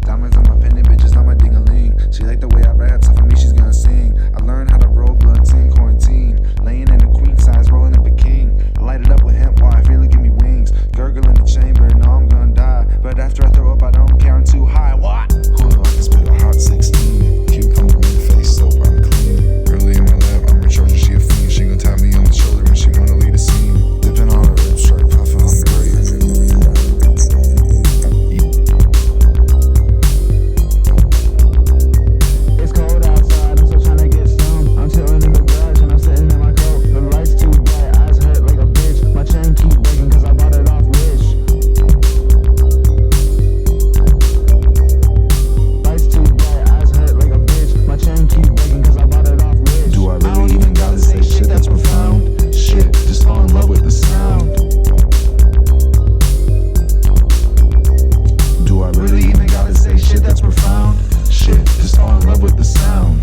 Diamonds on my pendant, bitches not my ding-a-ling. She like the way I rap, so for me she's gonna sing. I learned how to roll blunts in quarantine. Laying in a queen size, rolling up a king. Light it up with hemp wife, really give me wings. Gurgle in the chamber, know I'm gonna die. But after I throw up, I don't care, I'm too high. What? Who know I can spit a hot 16. Cucumber in the face, soap, I'm clean. Early in my lap, I'm recharging, she a fiend. She gon' tap me on the shoulder when she wanna lead a scene. Dipping on her ribs, straight puffin', I'm great. It's cold outside, I'm still tryna get stoned. I'm chillin' in the garage and I'm sitting in my coat. The lights too bright, eyes hurt like a bitch. My chain keep breaking cause I bought it off Wish. Lights too bright, eyes hurt like a bitch. My chain keep breaking cause I bought it off Wish. Do I really even gotta say shit that's profound? Shit, just fall in love with the sound. Do I really even gotta say shit that's profound? Shit, just fall in love with the sound.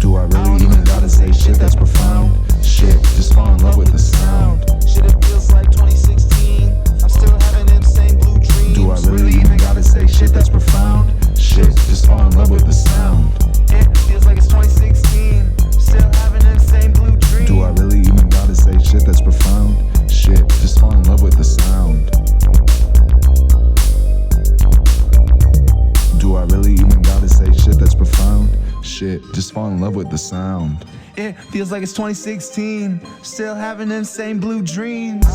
Do I really even gotta say shit that's profound? Shit, just fall in love with the sound. Shit, it feels like 2016. I'm still having them same blue dreams. Do I really even gotta say shit that's profound? Shit, just fall in love with the sound. It feels like it's 2016. Still having them same blue dreams. Do I really even gotta say shit that's profound? Shit, just fall in love with the sound. Do I really even gotta say shit that's profound? Shit, just fall in love with the sound. It feels like it's 2016. Still having them same blue dreams.